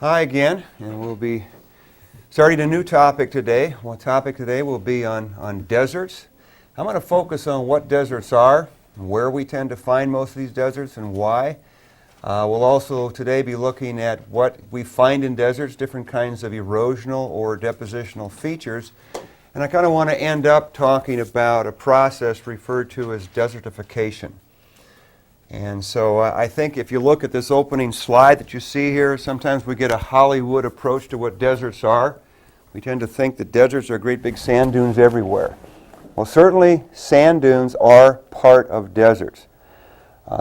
Hi again, and we'll be starting a new topic today. One topic today will be on deserts. I'm going to focus on what deserts are, where we tend to find most of these deserts, and why. We'll also today be looking at what we find in deserts, different kinds of erosional or depositional features. And I kind of want to end up talking about a process referred to as desertification. And so I think if you look at this opening slide that you see here, sometimes we get a Hollywood approach to what deserts are. We tend to think that deserts are great big sand dunes everywhere. Well, certainly sand dunes are part of deserts.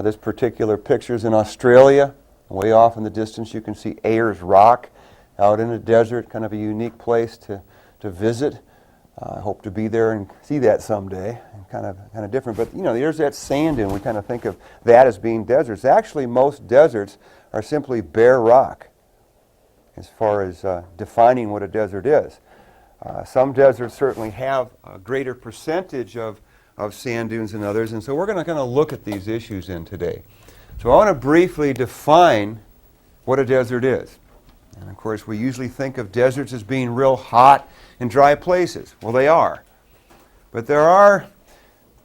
This particular picture is in Australia. Way off in the distance you can see Ayers Rock out in the desert, kind of a unique place to visit. I hope to be there and see that someday. Kind of different, but you know, there's that sand dune. We kind of think of that as being deserts. Actually, most deserts are simply bare rock as far as defining what a desert is. Some deserts certainly have a greater percentage of sand dunes than others, and so we're going to kind of look at these issues in today. So I want to briefly define what a desert is. And of course, we usually think of deserts as being real hot and dry places. Well, they are. But there are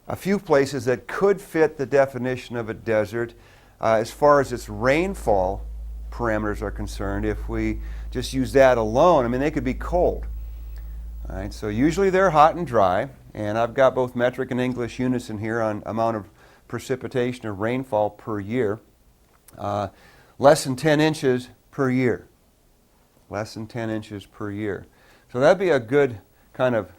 a few places that could fit the definition of a desert as far as its rainfall parameters are concerned. If we just use that alone, I mean, they could be cold. All right, so usually they're hot and dry, and I've got both metric and English units in here on amount of precipitation or rainfall per year. Less than 10 inches per year. Less than 10 inches per year. So that'd be a good kind of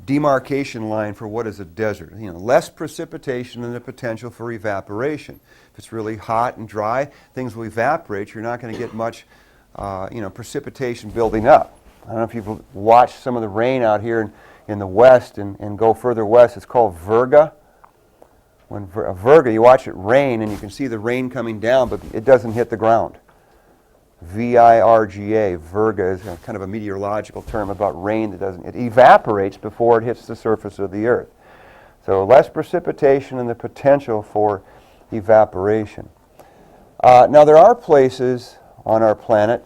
demarcation line for what is a desert. You know, less precipitation and the potential for evaporation. If it's really hot and dry, things will evaporate. You're not going to get much precipitation building up. I don't know if you've watched some of the rain out here in the west and go further west. It's called virga. When virga, you watch it rain and you can see the rain coming down, but it doesn't hit the ground. V-I-R-G-A, virga is kind of a meteorological term about rain that it evaporates before it hits the surface of the earth. So less precipitation and the potential for evaporation. Now there are places on our planet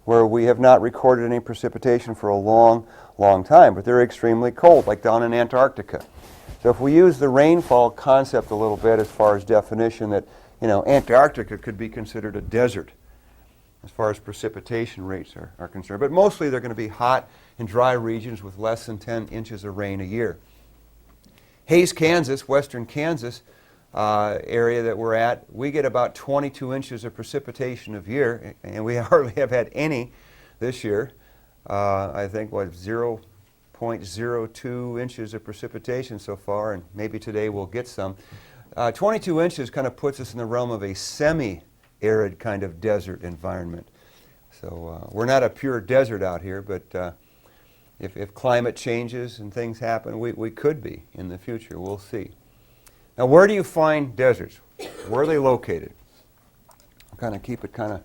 where we have not recorded any precipitation for a long, long time, but they're extremely cold, like down in Antarctica. So if we use the rainfall concept a little bit as far as definition, that Antarctica could be considered a desert as far as precipitation rates are concerned. But mostly they're going to be hot and dry regions with less than 10 inches of rain a year. Hays, Kansas, western Kansas area that we're at, we get about 22 inches of precipitation a year, and we hardly have had any this year. I think, 0.02 inches of precipitation so far, and maybe today we'll get some. 22 inches kind of puts us in the realm of a semi-arid kind of desert environment. So we're not a pure desert out here, but if climate changes and things happen, we could be in the future. We'll see. Now, where do you find deserts? Where are they located? I'll kind of keep it kind of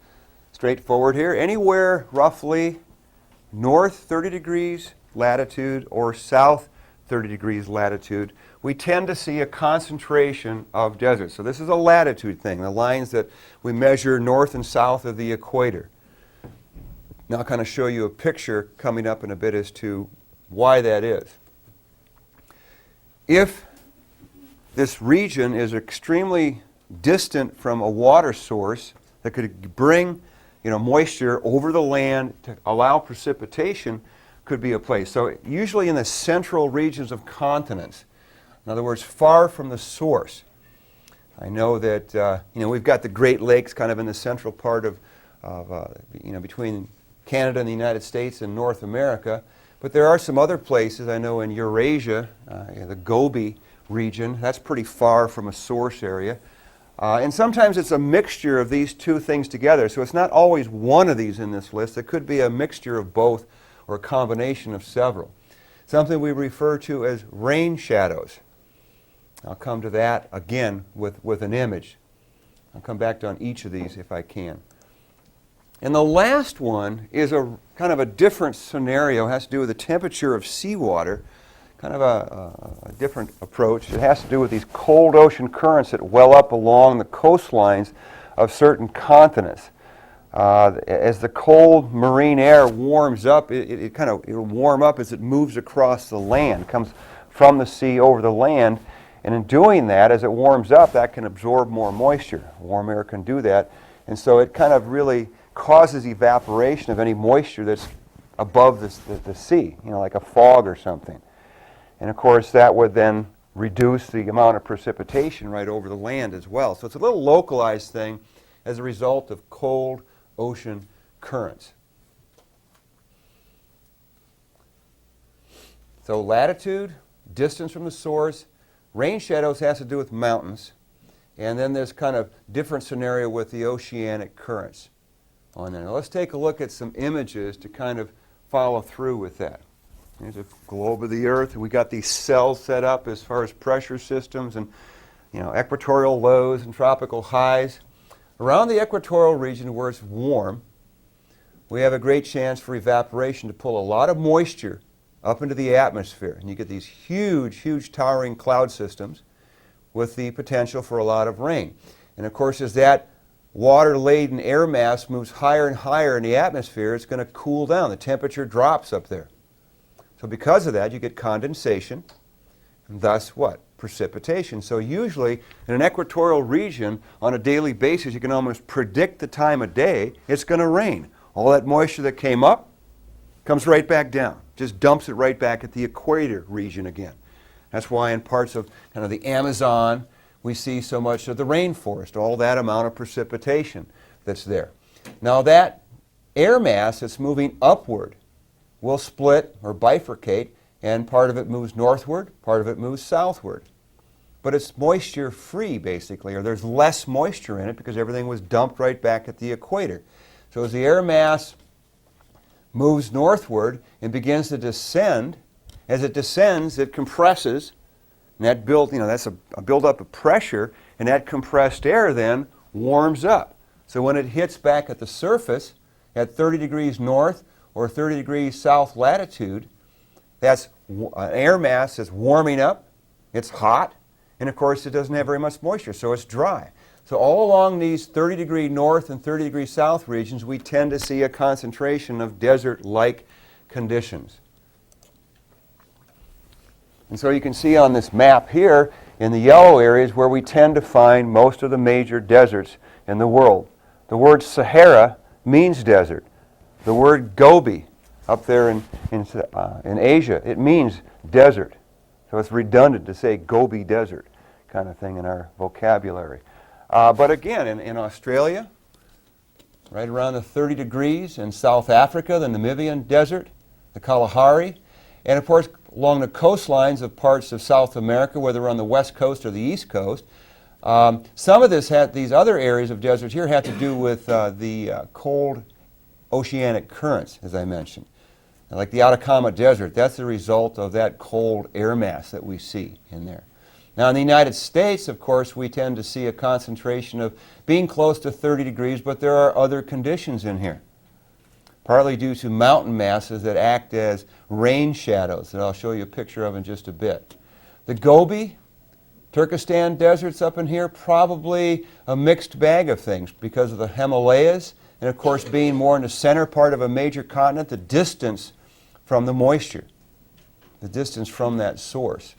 straightforward here. Anywhere roughly north 30 degrees latitude or south 30 degrees latitude, we tend to see a concentration of deserts. So this is a latitude thing, the lines that we measure north and south of the equator. Now I'll kind of show you a picture coming up in a bit as to why that is. If this region is extremely distant from a water source that could bring moisture over the land to allow precipitation, could be a place. So usually in the central regions of continents, in other words, far from the source. I know that we've got the Great Lakes kind of in the central part of between Canada and the United States and North America, but there are some other places. I know in Eurasia, the Gobi region, that's pretty far from a source area. And sometimes it's a mixture of these two things together. So it's not always one of these in this list. It could be a mixture of both or a combination of several. Something we refer to as rain shadows. I'll come to that again with an image. I'll come back to on each of these if I can. And the last one is a kind of a different scenario. It has to do with the temperature of seawater. Kind of a different approach. It has to do with these cold ocean currents that well up along the coastlines of certain continents. As the cold marine air warms up, it'll warm up as it moves across the land, comes from the sea over the land, and in doing that, as it warms up, that can absorb more moisture. Warm air can do that, and so it kind of really causes evaporation of any moisture that's above the sea, like a fog or something. And of course, that would then reduce the amount of precipitation right over the land as well. So it's a little localized thing as a result of cold ocean currents. So latitude, distance from the source, rain shadows has to do with mountains, and then there's kind of different scenario with the oceanic currents on there. Now let's take a look at some images to kind of follow through with that. Here's a globe of the Earth. We got these cells set up as far as pressure systems and equatorial lows and tropical highs. Around the equatorial region where it's warm, we have a great chance for evaporation to pull a lot of moisture up into the atmosphere. And you get these huge towering cloud systems with the potential for a lot of rain. And of course, as that water-laden air mass moves higher and higher in the atmosphere, it's going to cool down. The temperature drops up there. So because of that, you get condensation, and thus what? Precipitation. So usually, in an equatorial region, on a daily basis, you can almost predict the time of day it's going to rain. All that moisture that came up comes right back down. Just dumps it right back at the equator region again. That's why in parts of kind of the Amazon, we see so much of the rainforest, all that amount of precipitation that's there. Now that air mass that's moving upward will split or bifurcate, and part of it moves northward, part of it moves southward. But it's moisture free basically, or there's less moisture in it because everything was dumped right back at the equator. So as the air mass moves northward and begins to descend, as it descends it compresses, and that that's a buildup of pressure, and that compressed air then warms up. So when it hits back at the surface at 30 degrees north or 30 degrees south latitude, that's an air mass that's warming up, it's hot, and of course it doesn't have very much moisture, so it's dry. So all along these 30 degree north and 30 degree south regions, we tend to see a concentration of desert-like conditions. And so you can see on this map here, in the yellow areas where we tend to find most of the major deserts in the world. The word Sahara means desert. The word Gobi, up there in Asia, it means desert. So it's redundant to say Gobi Desert kind of thing in our vocabulary. But again, in Australia, right around the 30 degrees, in South Africa, the Namibian Desert, the Kalahari, and of course along the coastlines of parts of South America, whether on the west coast or the east coast. Some of these other areas of deserts here have to do with the cold oceanic currents, as I mentioned. Like the Atacama Desert, that's the result of that cold air mass that we see in there. Now in the United States, of course, we tend to see a concentration of being close to 30 degrees, but there are other conditions in here, partly due to mountain masses that act as rain shadows that I'll show you a picture of in just a bit. The Gobi, Turkestan deserts up in here, probably a mixed bag of things because of the Himalayas, and of course being more in the center part of a major continent, the distance from the moisture, the distance from that source.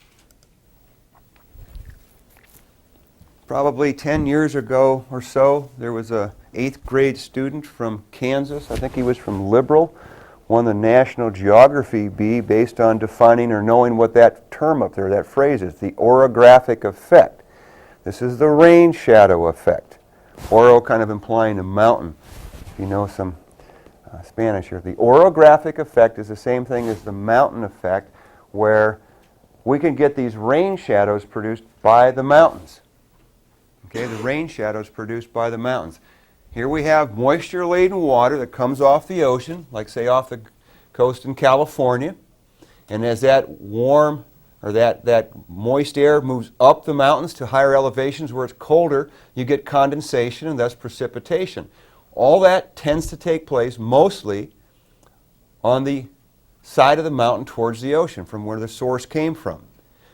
Probably 10 years ago or so, there was a 8th grade student from Kansas, I think he was from Liberal, won the National Geography bee based on defining or knowing what that term up there, that phrase is, the orographic effect. This is the rain shadow effect. Oro kind of implying a mountain, if you know some Spanish here. The orographic effect is the same thing as the mountain effect, where we can get these rain shadows produced by the mountains. Okay, the rain shadows produced by the mountains. Here we have moisture-laden water that comes off the ocean, like say off the coast in California. And as that warm or that moist air moves up the mountains to higher elevations where it's colder, you get condensation and thus precipitation. All that tends to take place mostly on the side of the mountain towards the ocean, from where the source came from.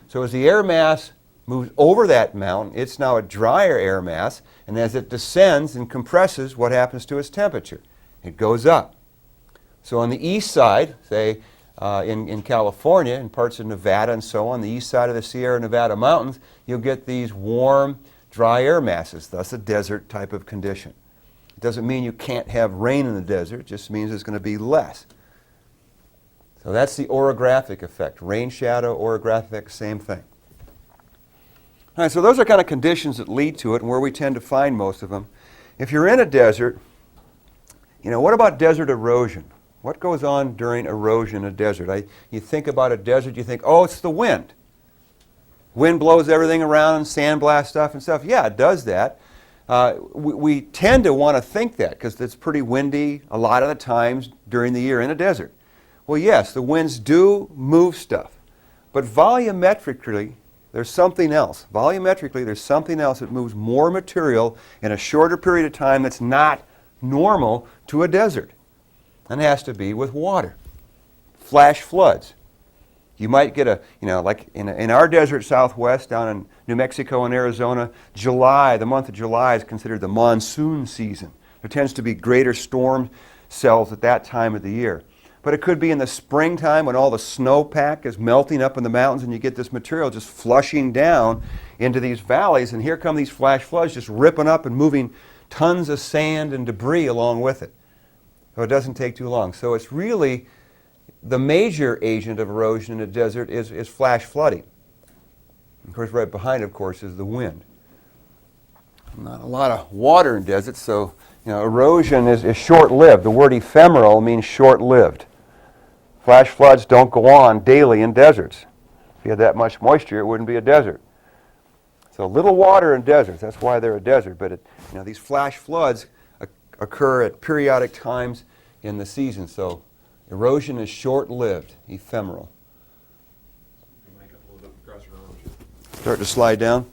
So as the air mass moves over that mountain. It's now a drier air mass, and as it descends and compresses, what happens to its temperature? It goes up. So on the east side, say in California, in parts of Nevada and so on, the east side of the Sierra Nevada mountains, you'll get these warm, dry air masses, thus a desert type of condition. It doesn't mean you can't have rain in the desert, it just means it's going to be less. So that's the orographic effect. Rain shadow, orographic, same thing. All right, so those are kind of conditions that lead to it and where we tend to find most of them. If you're in a desert, what about desert erosion? What goes on during erosion in a desert? You think about a desert, you think, oh, it's the wind. Wind blows everything around and sandblast stuff and stuff. Yeah, it does that. We tend to want to think that because it's pretty windy a lot of the times during the year in a desert. Well, yes, the winds do move stuff. But volumetrically, there's something else. Volumetrically, there's something else that moves more material in a shorter period of time that's not normal to a desert. And it has to be with water. Flash floods. You might get like in our desert southwest, down in New Mexico and Arizona, the month of July is considered the monsoon season. There tends to be greater storm cells at that time of the year. But it could be in the springtime when all the snowpack is melting up in the mountains and you get this material just flushing down into these valleys, and here come these flash floods just ripping up and moving tons of sand and debris along with it. So it doesn't take too long. So it's really the major agent of erosion in a desert is flash flooding. Of course, right behind it, of course, is the wind. Not a lot of water in deserts, so erosion is short-lived. The word ephemeral means short-lived. Flash floods don't go on daily in deserts. If you had that much moisture, it wouldn't be a desert. So little water in deserts, that's why they're a desert. But these flash floods occur at periodic times in the season. So erosion is short-lived, ephemeral. Start to slide down?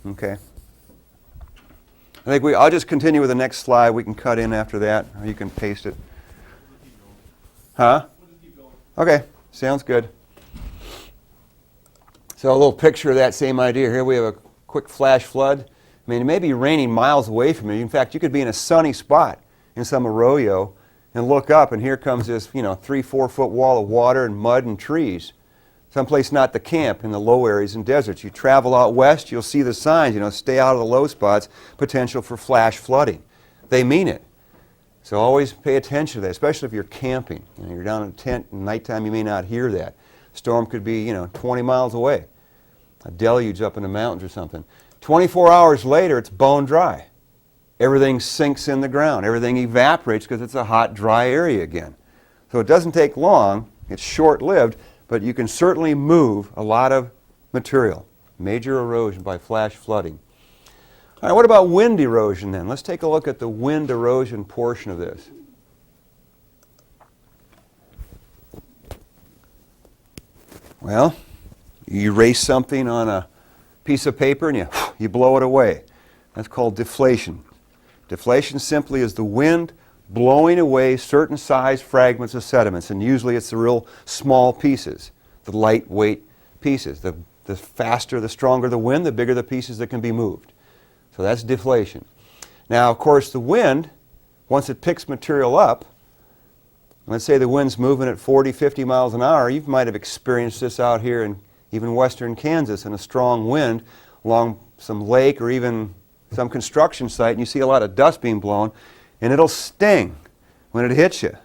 Yeah. Okay. I'll just continue with the next slide. We can cut in after that, or you can paste it. Huh? Okay, sounds good. So a little picture of that same idea. Here we have a quick flash flood. I mean, it may be raining miles away from you. In fact, you could be in a sunny spot in some arroyo and look up, and here comes this 3-4 foot wall of water and mud and trees. Someplace not to camp in the low areas and deserts. You travel out west, you'll see the signs, stay out of the low spots, potential for flash flooding. They mean it. So always pay attention to that, especially if you're camping. You're down in a tent, and nighttime you may not hear that. Storm could be, 20 miles away. A deluge up in the mountains or something. 24 hours later, it's bone dry. Everything sinks in the ground. Everything evaporates because it's a hot, dry area again. So it doesn't take long. It's short-lived, but you can certainly move a lot of material. Major erosion by flash flooding. All right, what about wind erosion then? Let's take a look at the wind erosion portion of this. Well, you erase something on a piece of paper and you blow it away. That's called deflation. Deflation simply is the wind blowing away certain size fragments of sediments, and usually it's the real small pieces, the lightweight pieces. The faster, the stronger the wind, the bigger the pieces that can be moved. So that's deflation. Now, of course, the wind, once it picks material up, let's say the wind's moving at 40, 50 miles an hour, you might have experienced this out here in even western Kansas in a strong wind along some lake or even some construction site, and you see a lot of dust being blown, and it'll sting when it hits you.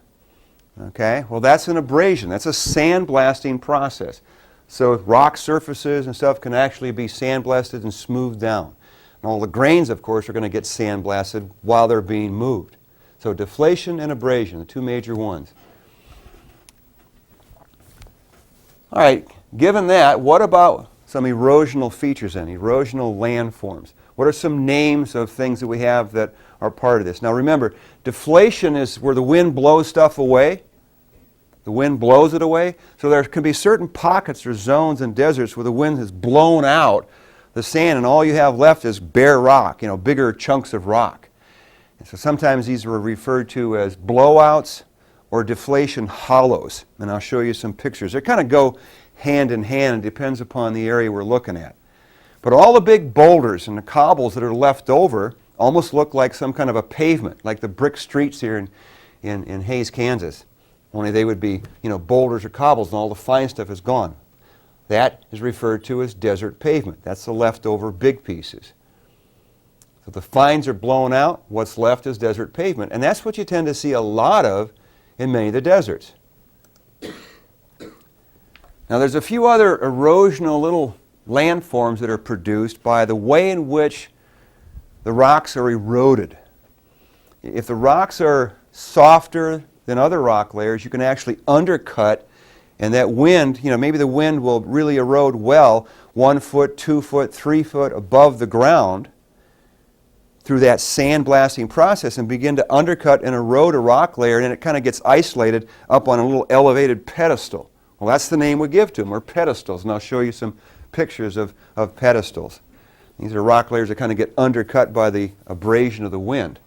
Okay? Well, that's an abrasion. That's a sandblasting process. So rock surfaces and stuff can actually be sandblasted and smoothed down. And all the grains, of course, are going to get sandblasted while they're being moved. So deflation and abrasion, the two major ones. All right, given that, what about some erosional features then, erosional landforms? What are some names of things that we have that are part of this? Now remember, deflation is where the wind blows stuff away. The wind blows it away. So there can be certain pockets or zones in deserts where the wind has blown out the sand and all you have left is bare rock, bigger chunks of rock. And so sometimes these are referred to as blowouts or deflation hollows. And I'll show you some pictures. They kind of go hand in hand. It depends upon the area we're looking at. But all the big boulders and the cobbles that are left over almost look like some kind of a pavement, like the brick streets here in Hays, Kansas. Only they would be, boulders or cobbles, and all the fine stuff is gone. That is referred to as desert pavement. That's the leftover big pieces. So the fines are blown out, what's left is desert pavement. And that's what you tend to see a lot of in many of the deserts. Now there's a few other erosional little landforms that are produced by the way in which the rocks are eroded. If the rocks are softer than other rock layers, you can actually undercut, and that wind, maybe the wind will really erode well 1 foot, 2 foot, 3 foot above the ground through that sandblasting process and begin to undercut and erode a rock layer, and then it kind of gets isolated up on a little elevated pedestal. Well, that's the name we give to them, or pedestals, and I'll show you some pictures of pedestals. These are rock layers that kind of get undercut by the abrasion of the wind.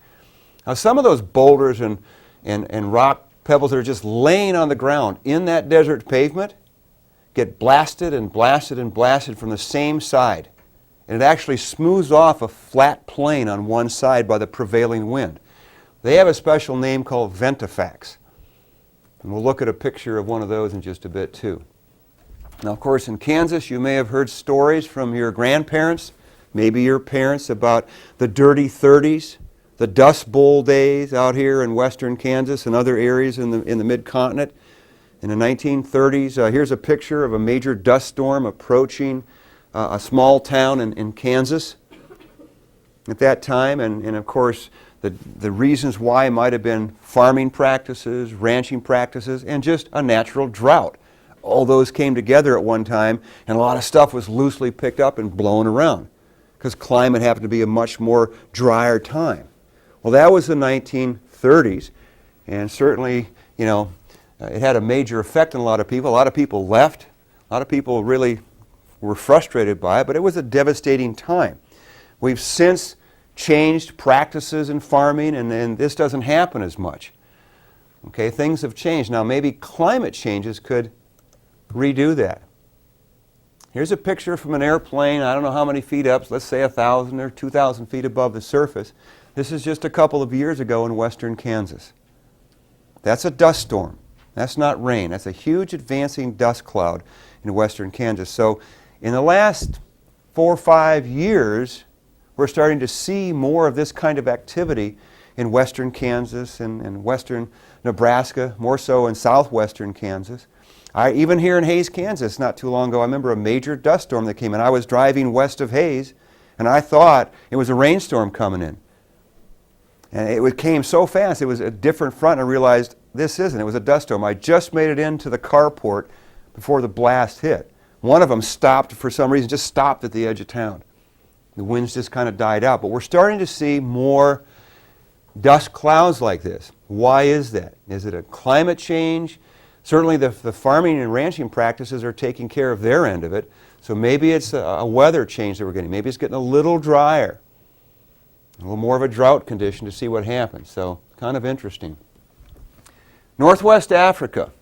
Now some of those boulders and rock pebbles that are just laying on the ground in that desert pavement get blasted and blasted and blasted from the same side. And it actually smooths off a flat plane on one side by the prevailing wind. They have a special name called ventifax. And we'll look at a picture of one of those in just a bit too. Now, of course, in Kansas, you may have heard stories from your grandparents, maybe your parents, about the dirty 30s, the Dust Bowl days out here in western Kansas and other areas in the mid-continent. In the 1930s, here's a picture of a major dust storm approaching a small town in Kansas at that time. And of course, the reasons why might have been farming practices, ranching practices, and just a natural drought. All those came together at one time, and a lot of stuff was loosely picked up and blown around because climate happened to be a much more drier time. Well, that was the 1930s, and certainly, it had a major effect on a lot of people. A lot of people left. A lot of people really were frustrated by it, but it was a devastating time. We've since changed practices in farming, and this doesn't happen as much. Okay, things have changed. Now, maybe climate changes could redo that. Here's a picture from an airplane, I don't know how many feet up, let's say 1,000 or 2,000 feet above the surface. This is just a couple of years ago in western Kansas. That's a dust storm. That's not rain. That's a huge advancing dust cloud in western Kansas. So in the last 4 or 5 years, we're starting to see more of this kind of activity in western Kansas and western Nebraska, more so in southwestern Kansas. Even here in Hays, Kansas, not too long ago, I remember a major dust storm that came in. I was driving west of Hays, and I thought it was a rainstorm coming in. And it came so fast, it was a different front, and I realized this isn't. It was a dust storm. I just made it into the carport before the blast hit. One of them stopped for some reason, just stopped at the edge of town. The winds just kind of died out. But we're starting to see more dust clouds like this. Why is that? Is it a climate change? Certainly the farming and ranching practices are taking care of their end of it. So maybe it's a weather change that we're getting. Maybe it's getting a little drier. A little more of a drought condition to see what happens. So kind of interesting. Northwest Africa.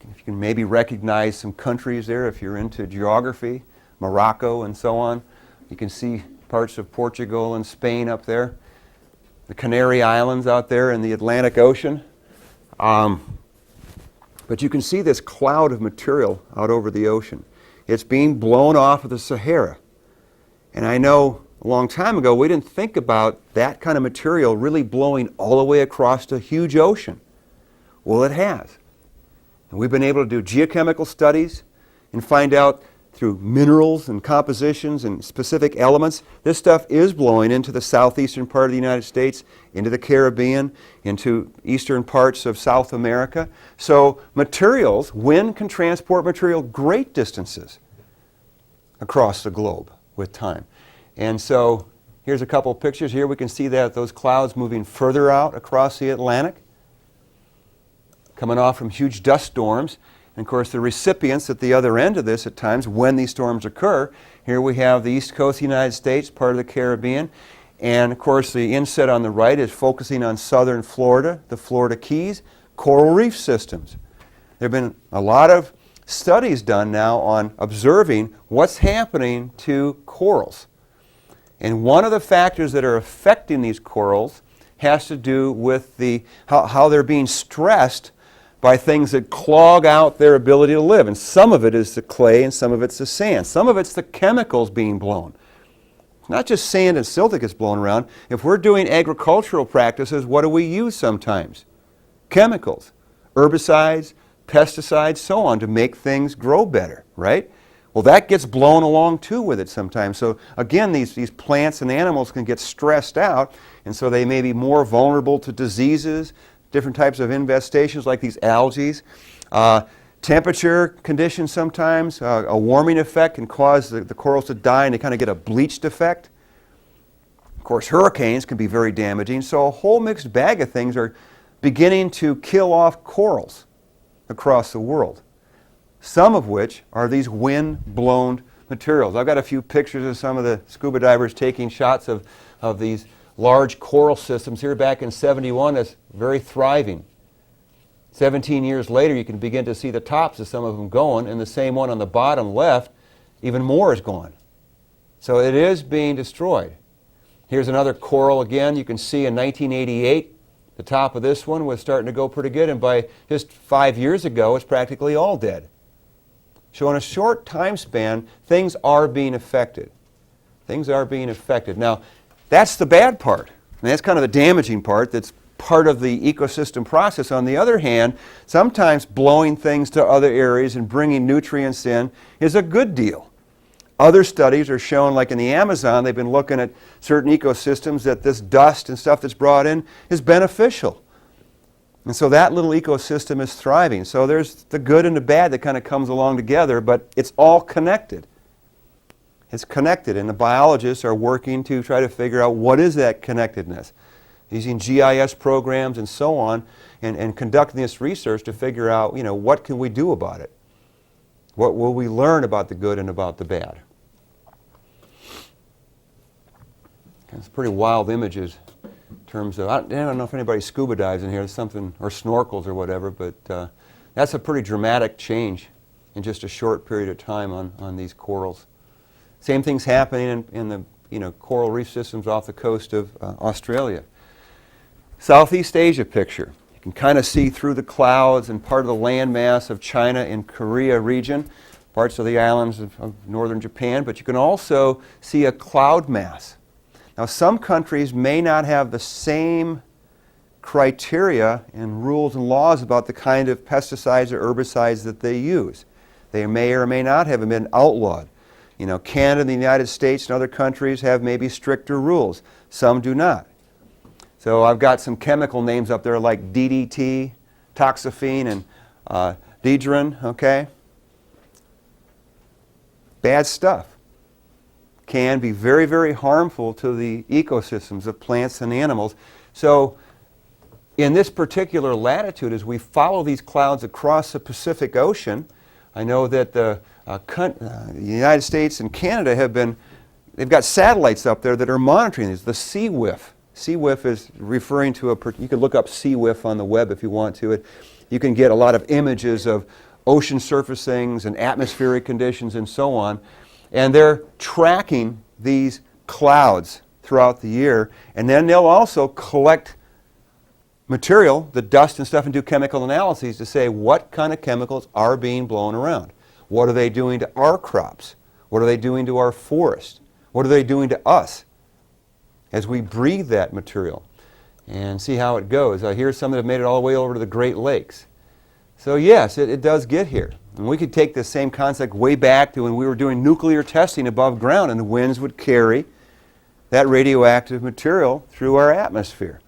You can maybe recognize some countries there if you're into geography. Morocco and so on. You can see parts of Portugal and Spain up there. The Canary Islands out there in the Atlantic Ocean. But you can see this cloud of material out over the ocean. It's being blown off of the Sahara. And I know a long time ago we didn't think about that kind of material really blowing all the way across a huge ocean. Well, it has. And we've been able to do geochemical studies and find out through minerals and compositions and specific elements, this stuff is blowing into the southeastern part of the United States, into the Caribbean, into eastern parts of South America. So materials, wind can transport material great distances across the globe with time. And so here's a couple of pictures. Here we can see that those clouds moving further out across the Atlantic, coming off from huge dust storms. And of course, the recipients at the other end of this at times, when these storms occur, here we have the east coast of the United States, part of the Caribbean, and of course the inset on the right is focusing on southern Florida, the Florida Keys, coral reef systems. There have been a lot of studies done now on observing what's happening to corals. And one of the factors that are affecting these corals has to do with how they're being stressed by things that clog out their ability to live. And some of it is the clay and some of it's the sand. Some of it's the chemicals being blown. It's not just sand and silt that gets blown around. If we're doing agricultural practices, what do we use sometimes? Chemicals, herbicides, pesticides, so on, to make things grow better, right? Well, that gets blown along too with it sometimes. So again, these plants and animals can get stressed out, and so they may be more vulnerable to diseases, different types of infestations like these algae. Temperature conditions sometimes, a warming effect can cause the corals to die and they kind of get a bleached effect. Of course, hurricanes can be very damaging, so a whole mixed bag of things are beginning to kill off corals across the world. Some of which are these wind-blown materials. I've got a few pictures of some of the scuba divers taking shots of these large coral systems here back in '71 that's very thriving. 17 years later, you can begin to see the tops of some of them going, and the same one on the bottom left, even more is gone. So it is being destroyed. Here's another coral again. You can see in 1988, the top of this one was starting to go pretty good, and by just 5 years ago, it's practically all dead. So in a short time span, things are being affected. Things are being affected. Now, that's the bad part. And that's kind of the damaging part. That's part of the ecosystem process. On the other hand, sometimes blowing things to other areas and bringing nutrients in is a good deal. Other studies are showing, like in the Amazon, they've been looking at certain ecosystems that this dust and stuff that's brought in is beneficial. And so that little ecosystem is thriving. So there's the good and the bad that kind of comes along together, but it's all connected. It's connected, and the biologists are working to try to figure out what is that connectedness, using GIS programs and so on, and conducting this research to figure out, what can we do about it? What will we learn about the good and about the bad? It's pretty wild images in terms of, I don't know if anybody scuba dives in here, there's something, or snorkels or whatever, but that's a pretty dramatic change in just a short period of time on these corals. Same thing's happening in the coral reef systems off the coast of Australia. Southeast Asia picture. You can kind of see through the clouds and part of the landmass of China and Korea region, parts of the islands of northern Japan, but you can also see a cloud mass. Now, some countries may not have the same criteria and rules and laws about the kind of pesticides or herbicides that they use. They may or may not have been outlawed. Canada, the United States, and other countries have maybe stricter rules. Some do not. So I've got some chemical names up there like DDT, toxaphene, and didrin, okay? Bad stuff. Can be very, very harmful to the ecosystems of plants and animals. So in this particular latitude, as we follow these clouds across the Pacific Ocean, I know that the United States and Canada they've got satellites up there that are monitoring these, the CWIF. CWIF is referring to you can look up CWIF on the web if you want to. You can get a lot of images of ocean surfacings and atmospheric conditions and so on. And they're tracking these clouds throughout the year. And then they'll also collect material, the dust and stuff, and do chemical analyses to say what kind of chemicals are being blown around. What are they doing to our crops? What are they doing to our forest? What are they doing to us as we breathe that material? And see how it goes. Here's some that have made it all the way over to the Great Lakes. So yes, it does get here. And we could take this same concept way back to when we were doing nuclear testing above ground, and the winds would carry that radioactive material through our atmosphere.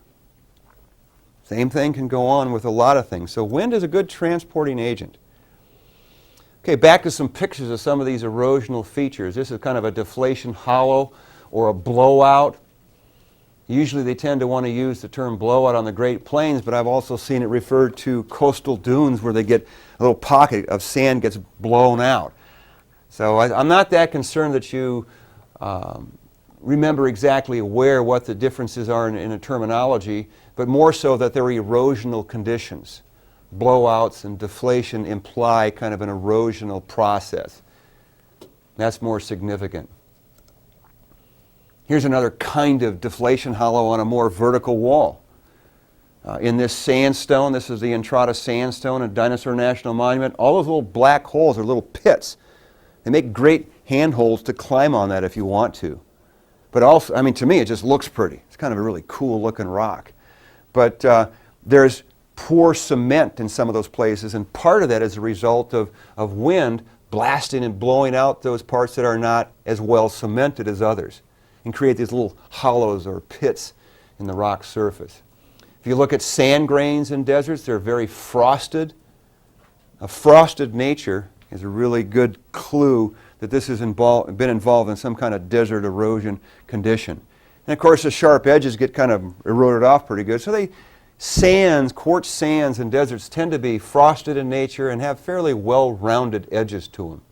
Same thing can go on with a lot of things. So wind is a good transporting agent. Okay, back to some pictures of some of these erosional features. This is kind of a deflation hollow or a blowout. Usually they tend to want to use the term blowout on the Great Plains, but I've also seen it referred to coastal dunes where they get a little pocket of sand gets blown out. So I'm not that concerned that you remember exactly what the differences are in a terminology, but more so that they're erosional conditions. blowouts and deflation imply kind of an erosional process. That's more significant. Here's another kind of deflation hollow on a more vertical wall. In this sandstone, this is the Entrada Sandstone at Dinosaur National Monument, all those little black holes are little pits. They make great handholds to climb on that if you want to. But also, I mean, to me, it just looks pretty. It's kind of a really cool looking rock. But there's poor cement in some of those places, and part of that is a result of wind blasting and blowing out those parts that are not as well cemented as others, and create these little hollows or pits in the rock surface. If you look at sand grains in deserts, they're very frosted. A frosted nature is a really good clue that this has been involved in some kind of desert erosion condition. And of course the sharp edges get kind of eroded off pretty good. So sands, quartz sands in deserts tend to be frosted in nature and have fairly well-rounded edges to them.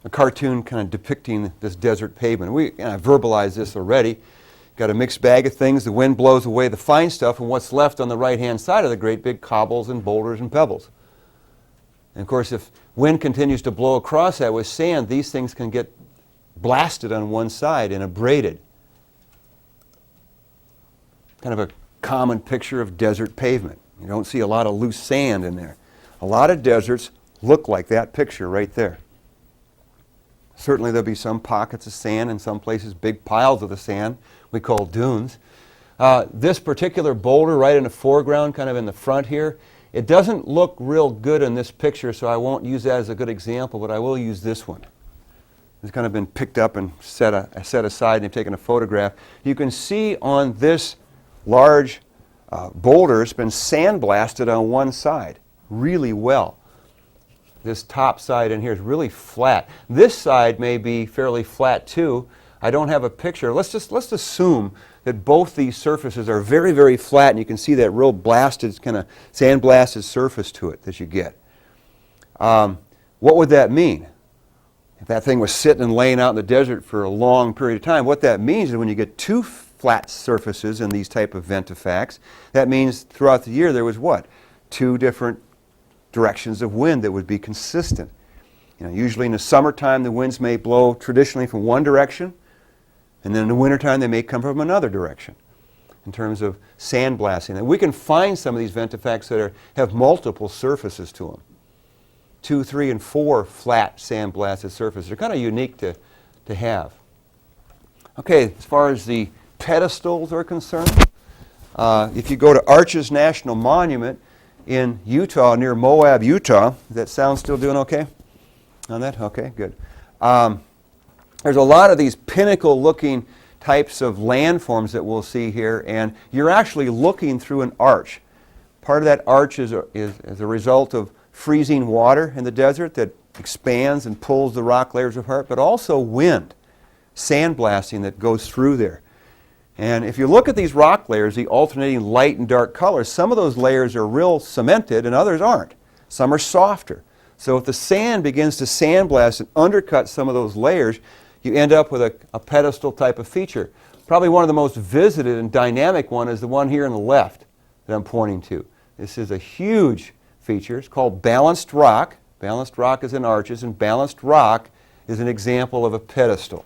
A cartoon kind of depicting this desert pavement. I verbalized this already. Got a mixed bag of things. The wind blows away the fine stuff, and what's left on the right-hand side of the great big cobbles and boulders and pebbles. And of course, if wind continues to blow across that with sand, these things can get blasted on one side and abraded. Kind of a common picture of desert pavement. You don't see a lot of loose sand in there. A lot of deserts look like that picture right there. Certainly there'll be some pockets of sand, in some places big piles of the sand we call dunes. This particular boulder right in the foreground, kind of in the front here, it doesn't look real good in this picture, so I won't use that as a good example, but I will use this one. It's kind of been picked up and set aside, and they've taken a photograph. You can see on this large boulder, it's been sandblasted on one side really well. This top side in here is really flat. This side may be fairly flat too. I don't have a picture. Let's assume that both these surfaces are very, very flat, and you can see that real blasted, kind of sandblasted surface to it that you get. What would that mean? If that thing was sitting and laying out in the desert for a long period of time, what that means is when you get two flat surfaces in these type of ventifacts, that means throughout the year there was what? Two different directions of wind that would be consistent. Usually in the summertime the winds may blow traditionally from one direction, and then in the wintertime they may come from another direction in terms of sandblasting. And we can find some of these ventifacts that have multiple surfaces to them. 2, 3, and 4 flat sandblasted surfaces. They're kind of unique to have. Okay, as far as the pedestals are concerned, if you go to Arches National Monument in Utah, near Moab, Utah, does that sound still doing okay on that? Okay, good. There's a lot of these pinnacle-looking types of landforms that we'll see here, and you're actually looking through an arch. Part of that arch is a result of freezing water in the desert that expands and pulls the rock layers apart, but also wind, sandblasting that goes through there. And if you look at these rock layers, the alternating light and dark colors, some of those layers are real cemented and others aren't. Some are softer. So if the sand begins to sandblast and undercut some of those layers, you end up with a pedestal type of feature. Probably one of the most visited and dynamic one is the one here on the left that I'm pointing to. This is a huge feature. It's called balanced rock. Balanced rock is in arches, and balanced rock is an example of a pedestal.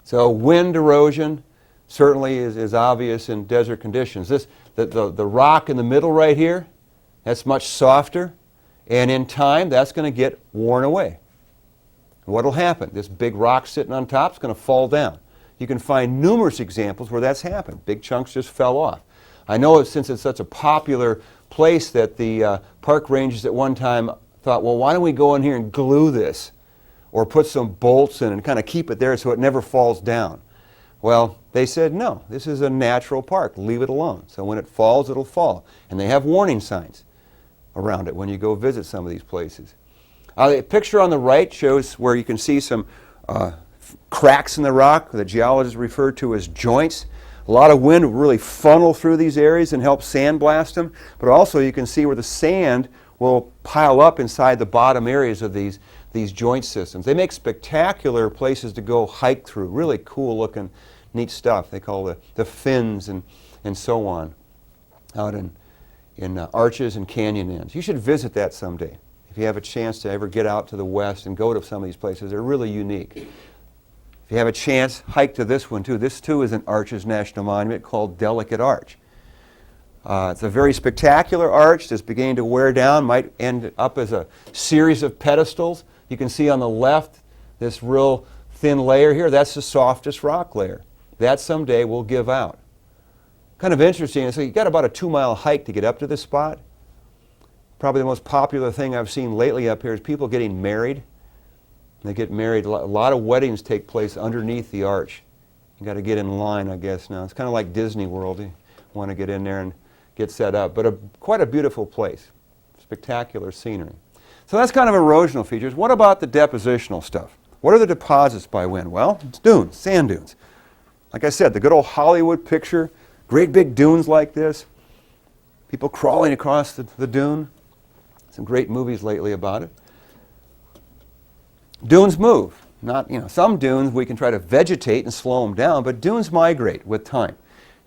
So wind erosion certainly is obvious in desert conditions. The rock in the middle right here, that's much softer, and in time that's going to get worn away. What will happen? This big rock sitting on top is going to fall down. You can find numerous examples where that's happened. Big chunks just fell off. I know since it's such a popular place that the park rangers at one time thought, well, why don't we go in here and glue this? Or put some bolts in and kind of keep it there so it never falls down. Well, they said, no, this is a natural park. Leave it alone. So when it falls, it'll fall. And they have warning signs around it when you go visit some of these places. The picture on the right shows where you can see some cracks in the rock that geologists refer to as joints. A lot of wind will really funnel through these areas and help sandblast them. But also you can see where the sand will pile up inside the bottom areas of these joint systems. They make spectacular places to go hike through, really cool looking neat stuff they call the fins and so on out in arches and canyon ends. You should visit that someday. If you have a chance to ever get out to the west and go to some of these places, they're really unique. If you have a chance, hike to this one too. This too is an Arches National Monument called Delicate Arch. It's a very spectacular arch that's beginning to wear down, might end up as a series of pedestals. You can see on the left this real thin layer here. That's the softest rock layer. That someday will give out. Kind of interesting. So you've got about a 2-mile hike to get up to this spot. Probably the most popular thing I've seen lately up here is people getting married. They get married. A lot of weddings take place underneath the arch. You got to get in line, I guess, now. It's kind of like Disney World. You want to get in there and get set up. But quite a beautiful place. Spectacular scenery. So that's kind of erosional features. What about the depositional stuff? What are the deposits by wind? Well, it's dunes, sand dunes. Like I said, the good old Hollywood picture, great big dunes like this, people crawling across the dune. Some great movies lately about it. Dunes move. Not, some dunes we can try to vegetate and slow them down, but dunes migrate with time.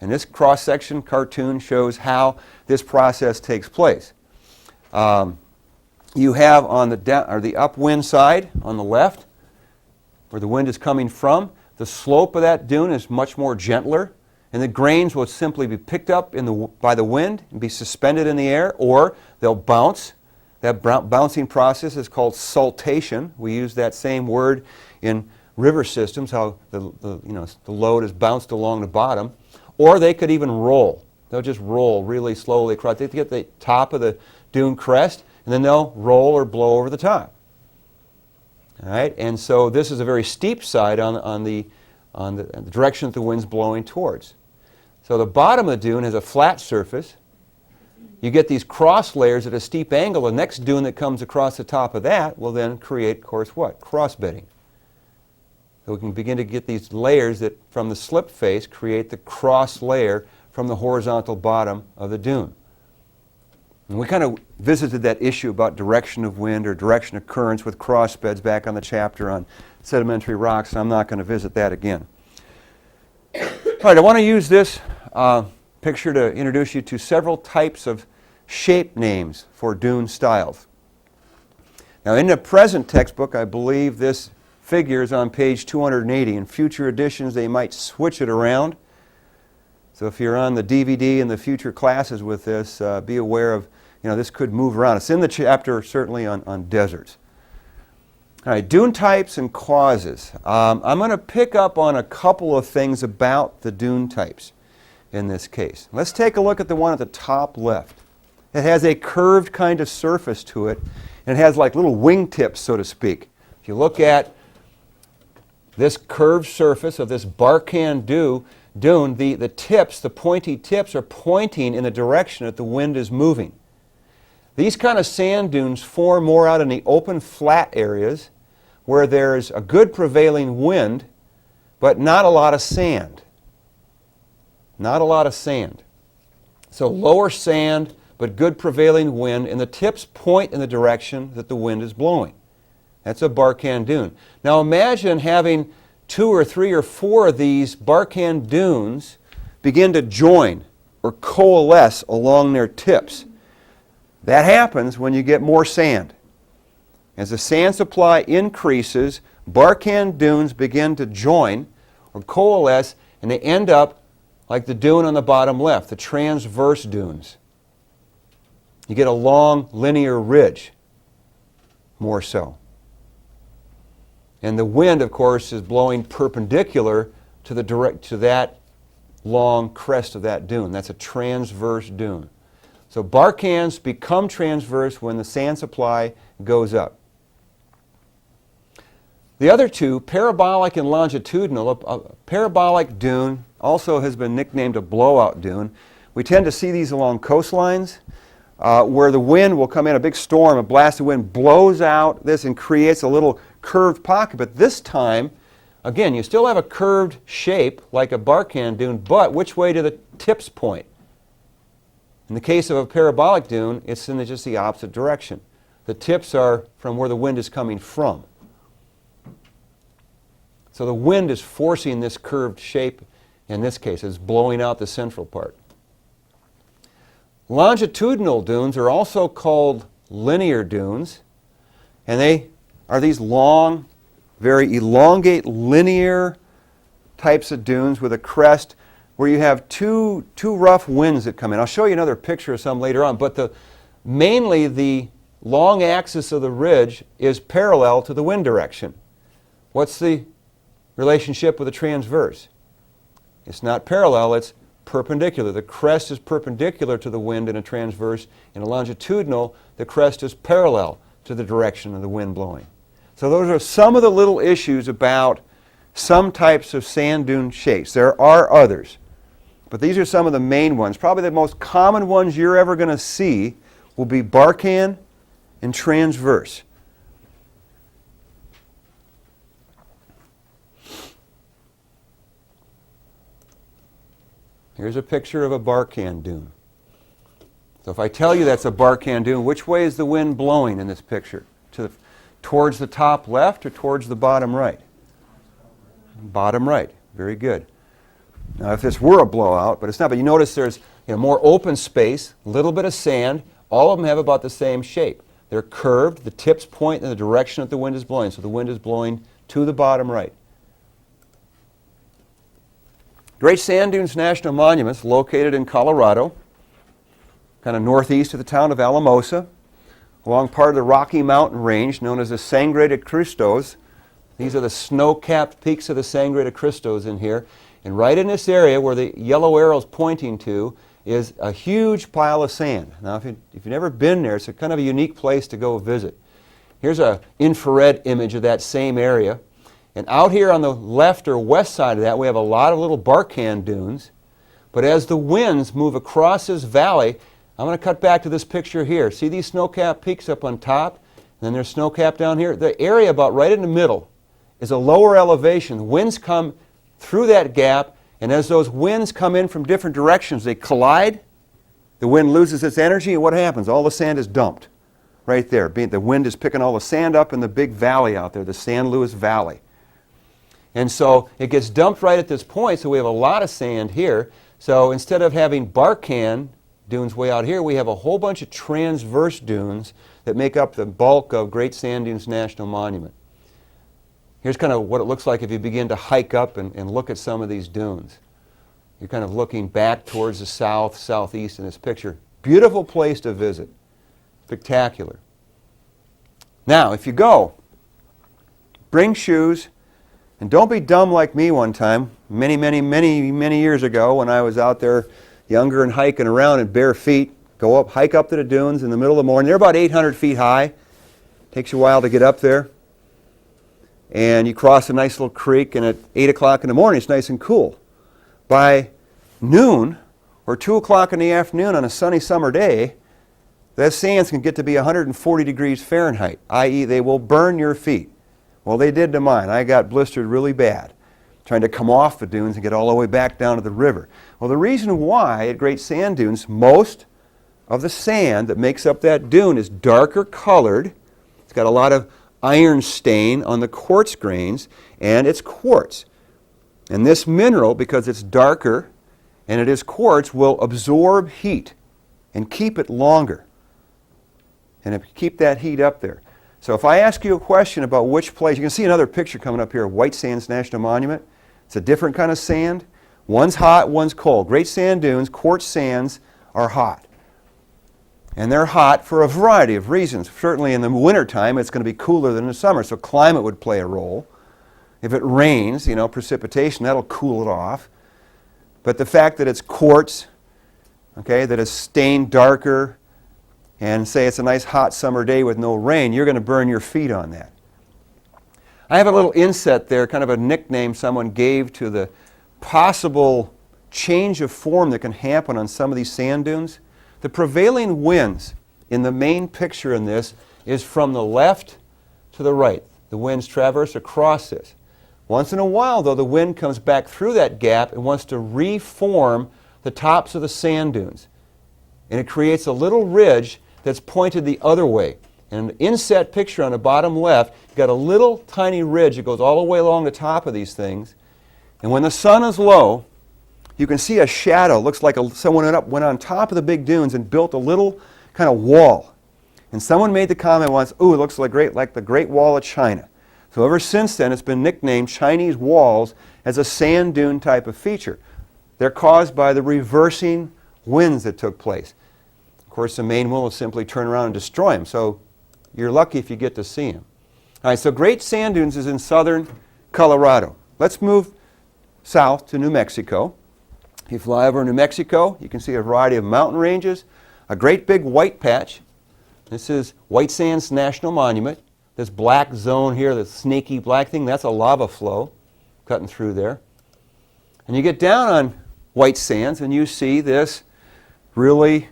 And this cross-section cartoon shows how this process takes place. You have on the upwind side on the left, where the wind is coming from, the slope of that dune is much more gentler, and the grains will simply be picked up by the wind and be suspended in the air, or they'll bounce. That bouncing process is called saltation. We use that same word in river systems, how the load is bounced along the bottom. Or they could even roll. They'll just roll really slowly across. They get the top of the dune crest, and then they'll roll or blow over the top. All right, and so this is a very steep side on the direction that the wind's blowing towards. So the bottom of the dune has a flat surface. You get these cross layers at a steep angle. The next dune that comes across the top of that will then create, of course, what? Cross-bedding. So we can begin to get these layers that from the slip face create the cross layer from the horizontal bottom of the dune. And we kind of visited that issue about direction of wind or direction of currents with cross beds back on the chapter on sedimentary rocks, and I'm not going to visit that again. All right, I want to use this picture to introduce you to several types of shape names for dune styles. Now in the present textbook, I believe this figure is on page 280. In future editions, they might switch it around. So if you're on the DVD in the future classes with this, be aware of, this could move around. It's in the chapter certainly on deserts. All right, dune types and causes. I'm going to pick up on a couple of things about the dune types in this case. Let's take a look at the one at the top left. It has a curved kind of surface to it, and it has like little wingtips, so to speak. If you look at this curved surface of this Barkhan dune, the tips, the pointy tips, are pointing in the direction that the wind is moving. These kind of sand dunes form more out in the open flat areas where there's a good prevailing wind, but not a lot of sand. Not a lot of sand. So lower sand, but good prevailing wind, and the tips point in the direction that the wind is blowing. That's a Barkhan dune. Now imagine having 2 or 3 or 4 of these Barkhan dunes begin to join or coalesce along their tips. That happens when you get more sand. As the sand supply increases, Barkhan dunes begin to join or coalesce, and they end up like the dune on the bottom left, the transverse dunes. You get a long linear ridge, more so. And the wind, of course, is blowing perpendicular to that long crest of that dune. That's a transverse dune. So Barkhans become transverse when the sand supply goes up. The other two, parabolic and longitudinal, a parabolic dune also has been nicknamed a blowout dune. We tend to see these along coastlines where the wind will come in, a big storm, a blast of wind blows out this and creates a little curved pocket. But this time, again, you still have a curved shape like a Barkhan dune, but which way do the tips point? In the case of a parabolic dune, it's in just the opposite direction. The tips are from where the wind is coming from. So the wind is forcing this curved shape In this case, it's blowing out the central part. Longitudinal dunes are also called linear dunes, and they are these long, very elongate, linear types of dunes with a crest where you have two rough winds that come in. I'll show you another picture of some later on, but mainly the long axis of the ridge is parallel to the wind direction. What's the relationship with the transverse? It's not parallel, it's perpendicular. The crest is perpendicular to the wind in a transverse. In a longitudinal, the crest is parallel to the direction of the wind blowing. So those are some of the little issues about some types of sand dune shapes. There are others, but these are some of the main ones. Probably the most common ones you're ever going to see will be Barchan and transverse. Here's a picture of a Barchan dune. So if I tell you that's a Barchan dune, which way is the wind blowing in this picture? Towards the top left or towards the bottom right? Bottom right. Very good. Now if this were a blowout, but it's not, but you notice there's more open space, a little bit of sand. All of them have about the same shape. They're curved. The tips point in the direction that the wind is blowing. So the wind is blowing to the bottom right. Great Sand Dunes National Monument is located in Colorado, kind of northeast of the town of Alamosa, along part of the Rocky Mountain Range known as the Sangre de Cristos. These are the snow-capped peaks of the Sangre de Cristos in here. And right in this area where the yellow arrow is pointing to is a huge pile of sand. Now, if you've never been there, it's a kind of a unique place to go visit. Here's an infrared image of that same area. And out here on the left or west side of that, we have a lot of little Barchan dunes. But as the winds move across this valley, I'm going to cut back to this picture here. See these snow-capped peaks up on top? And then there's snow-capped down here. The area about right in the middle is a lower elevation. The winds come through that gap, and as those winds come in from different directions, they collide. The wind loses its energy, and what happens? All the sand is dumped right there. The wind is picking all the sand up in the big valley out there, the San Luis Valley. And so it gets dumped right at this point, so we have a lot of sand here. So instead of having Barchan dunes way out here, we have a whole bunch of transverse dunes that make up the bulk of Great Sand Dunes National Monument. Here's kind of what it looks like if you begin to hike up and look at some of these dunes. You're kind of looking back towards the south, southeast in this picture. Beautiful place to visit. Spectacular. Now, if you go, bring shoes. And don't be dumb like me one time, many years ago when I was out there younger and hiking around in bare feet. Hike up to the dunes in the middle of the morning. They're about 800 feet high. Takes you a while to get up there. And you cross a nice little creek, and at 8 o'clock in the morning it's nice and cool. By noon or 2 o'clock in the afternoon on a sunny summer day, that sand can get to be 140 degrees Fahrenheit, i.e. they will burn your feet. Well, they did to mine. I got blistered really bad trying to come off the dunes and get all the way back down to the river. Well, the reason why at Great Sand Dunes, most of the sand that makes up that dune is darker colored. It's got a lot of iron stain on the quartz grains, and it's quartz. And this mineral, because it's darker and it is quartz, will absorb heat and keep it longer and keep that heat up there. So if I ask you a question about which place, you can see another picture coming up here of White Sands National Monument. It's a different kind of sand. One's hot, one's cold. Great Sand Dunes, quartz sands are hot. And they're hot for a variety of reasons. Certainly in the wintertime, it's going to be cooler than in the summer, so climate would play a role. If it rains, precipitation, that'll cool it off. But the fact that it's quartz, okay, that is stained darker, and say it's a nice hot summer day with no rain, you're going to burn your feet on that. I have a little inset there, kind of a nickname someone gave to the possible change of form that can happen on some of these sand dunes. The prevailing winds in the main picture in this is from the left to the right. The winds traverse across this. Once in a while, though, the wind comes back through that gap and wants to reform the tops of the sand dunes. And it creates a little ridge that's pointed the other way. And an inset picture on the bottom left, you've got a little tiny ridge that goes all the way along the top of these things. And when the sun is low, you can see a shadow. Looks like someone went on top of the big dunes and built a little kind of wall. And someone made the comment once, ooh, it looks like the Great Wall of China. So ever since then, it's been nicknamed Chinese walls as a sand dune type of feature. They're caused by the reversing winds that took place. Of course, the main wind will simply turn around and destroy them. So you're lucky if you get to see them. All right, so Great Sand Dunes is in southern Colorado. Let's move south to New Mexico. If you fly over New Mexico, you can see a variety of mountain ranges, a great big white patch. This is White Sands National Monument. This black zone here, this snaky black thing, that's a lava flow cutting through there. And you get down on White Sands and you see this really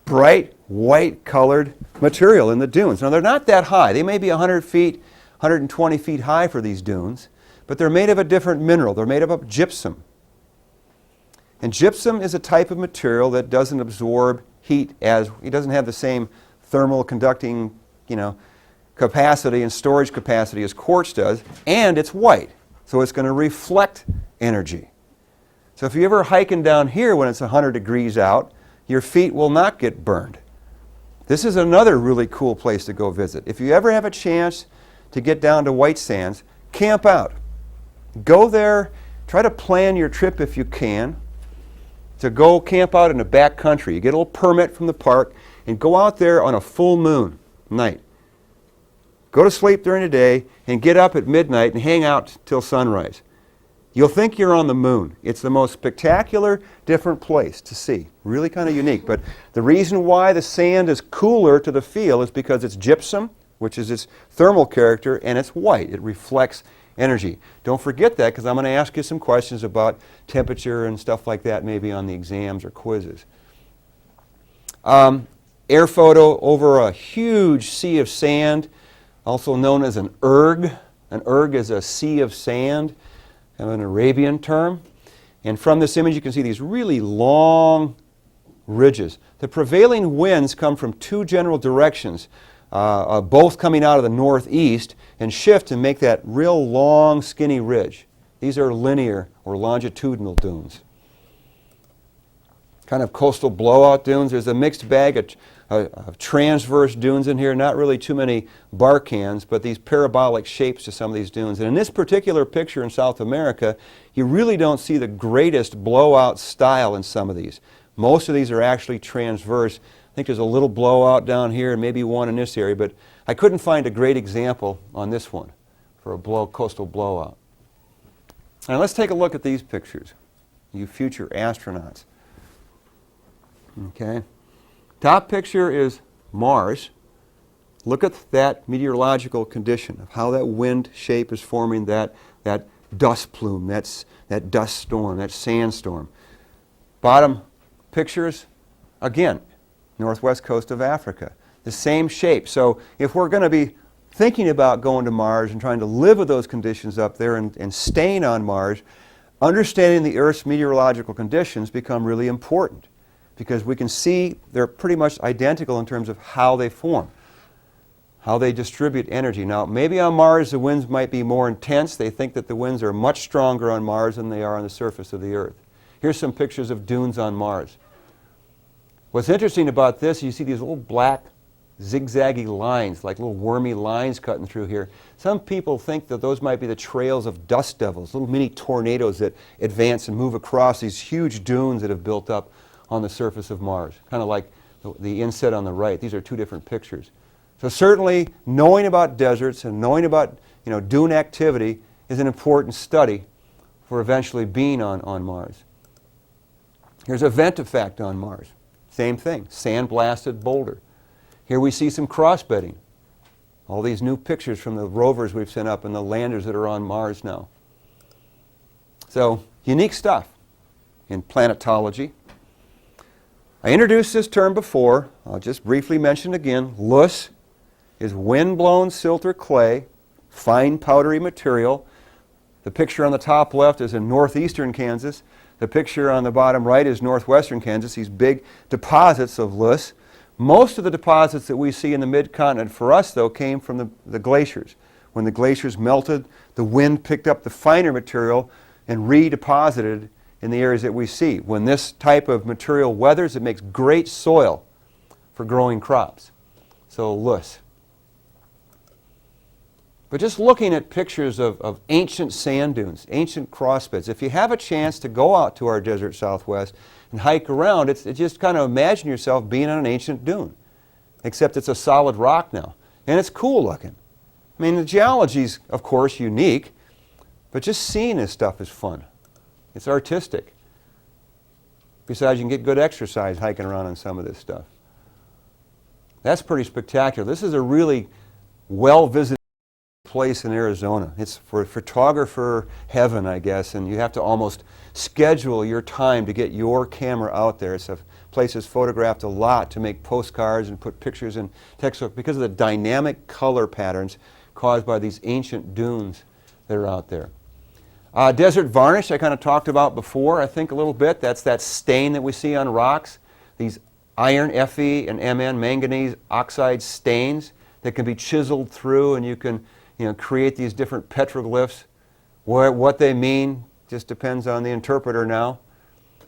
bright white colored material in the dunes. Now they're not that high. They may be 100 feet, 120 feet high for these dunes, but they're made of a different mineral. They're made of gypsum. And gypsum is a type of material that doesn't absorb heat it doesn't have the same thermal conducting, capacity and storage capacity as quartz does, and it's white, so it's going to reflect energy. So if you're ever hiking down here when it's 100 degrees out, your feet will not get burned. This is another really cool place to go visit. If you ever have a chance to get down to White Sands, camp out. Go there, try to plan your trip if you can, to go camp out in the back country. You get a little permit from the park and go out there on a full moon night. Go to sleep during the day and get up at midnight and hang out till sunrise. You'll think you're on the moon. It's the most spectacular, different place to see. Really kind of unique. But the reason why the sand is cooler to the feel is because it's gypsum, which is its thermal character, and it's white. It reflects energy. Don't forget that, because I'm going to ask you some questions about temperature and stuff like that maybe on the exams or quizzes. Air photo over a huge sea of sand, also known as an erg. An erg is a sea of sand, kind of an Arabian term. And from this image you can see these really long ridges. The prevailing winds come from two general directions, both coming out of the northeast, and shift and make that real long skinny ridge. These are linear or longitudinal dunes. Kind of coastal blowout dunes. There's a mixed bag of transverse dunes in here, not really too many barcans, but these parabolic shapes to some of these dunes. And in this particular picture in South America, you really don't see the greatest blowout style in some of these. Most of these are actually transverse. I think there's a little blowout down here and maybe one in this area, but I couldn't find a great example on this one for a coastal blowout. Now let's take a look at these pictures, you future astronauts. Okay. Top picture is Mars. Look at that meteorological condition of how that wind shape is forming that dust plume, that dust storm, that sandstorm. Bottom pictures, again, northwest coast of Africa. The same shape. So if we're going to be thinking about going to Mars and trying to live with those conditions up there and staying on Mars, understanding the Earth's meteorological conditions become really important, because we can see they're pretty much identical in terms of how they form, how they distribute energy. Now, maybe on Mars the winds might be more intense. They think that the winds are much stronger on Mars than they are on the surface of the Earth. Here's some pictures of dunes on Mars. What's interesting about this, you see these little black zigzaggy lines, like little wormy lines cutting through here. Some people think that those might be the trails of dust devils, little mini tornadoes that advance and move across these huge dunes that have built up on the surface of Mars, kind of like the inset on the right. These are two different pictures. So certainly knowing about deserts and knowing about dune activity is an important study for eventually being on Mars. Here's a vent effect on Mars. Same thing, sand-blasted boulder. Here we see some cross-bedding. All these new pictures from the rovers we've sent up and the landers that are on Mars now. So, unique stuff in planetology. I introduced this term before. I'll just briefly mention again. Loess is wind-blown silter clay, fine powdery material. The picture on the top left is in northeastern Kansas. The picture on the bottom right is northwestern Kansas, these big deposits of loess. Most of the deposits that we see in the mid-continent for us, though, came from the glaciers. When the glaciers melted, the wind picked up the finer material and redeposited in the areas that we see. When this type of material weathers, it makes great soil for growing crops. So loess. But just looking at pictures of ancient sand dunes, ancient crossbeds, if you have a chance to go out to our desert Southwest and hike around, it's just kind of imagine yourself being on an ancient dune, except it's a solid rock now. And it's cool looking. I mean, the geology's, of course, unique, but just seeing this stuff is fun. It's artistic. Besides, you can get good exercise hiking around on some of this stuff. That's pretty spectacular. This is a really well-visited place in Arizona. It's for photographer heaven, I guess, and you have to almost schedule your time to get your camera out there. It's a place that's photographed a lot to make postcards and put pictures in textbook because of the dynamic color patterns caused by these ancient dunes that are out there. Desert varnish I kind of talked about before, I think a little bit. That's that stain that we see on rocks. These iron, Fe, and Mn, manganese oxide stains that can be chiseled through, and you can create these different petroglyphs. What they mean just depends on the interpreter now.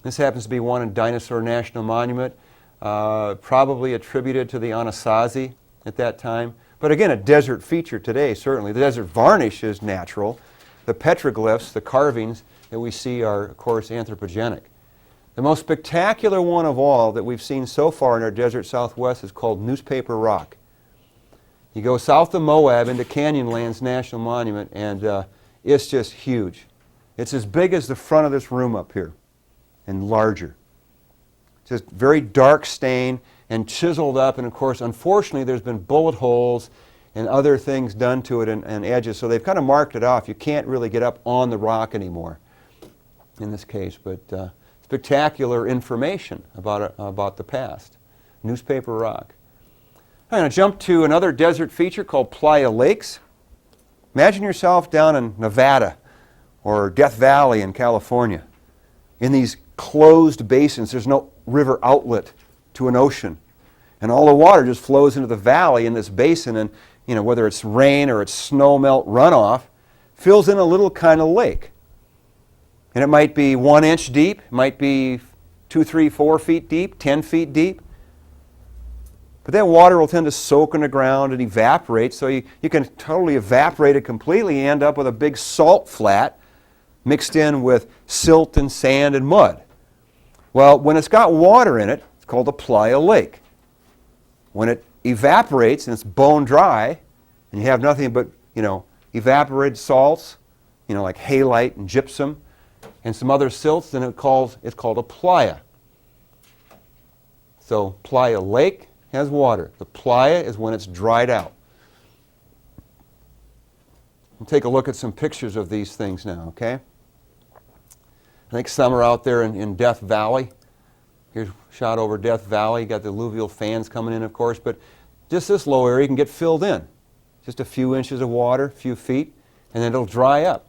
This happens to be one in Dinosaur National Monument, probably attributed to the Anasazi at that time. But again, a desert feature today, certainly. The desert varnish is natural. The petroglyphs, the carvings that we see are, of course, anthropogenic. The most spectacular one of all that we've seen so far in our desert Southwest is called Newspaper Rock. You go south of Moab into Canyonlands National Monument, and it's just huge. It's as big as the front of this room up here, and larger. Just very dark stain and chiseled up, and of course, unfortunately, there's been bullet holes and other things done to it and edges, so they've kind of marked it off. You can't really get up on the rock anymore in this case, but spectacular information about the past. Newspaper Rock. I'm going to jump to another desert feature called Playa Lakes. Imagine yourself down in Nevada or Death Valley in California. In these closed basins, there's no river outlet to an ocean. And all the water just flows into the valley in this basin, and whether it's rain or it's snow melt runoff, fills in a little kind of lake. And it might be 1 inch deep, it might be 2, 3, 4 feet deep, 10 feet deep. But that water will tend to soak in the ground and evaporate, so you can totally evaporate it completely and end up with a big salt flat mixed in with silt and sand and mud. Well, when it's got water in it, it's called a playa lake. When it evaporates and it's bone dry, and you have nothing but, evaporated salts, like halite and gypsum, and some other silts, then it's called a playa. So playa lake has water. The playa is when it's dried out. We'll take a look at some pictures of these things now, okay? I think some are out there in Death Valley. Here's a shot over Death Valley. You got the alluvial fans coming in, of course, but just this low area can get filled in. Just a few inches of water, a few feet, and then it'll dry up,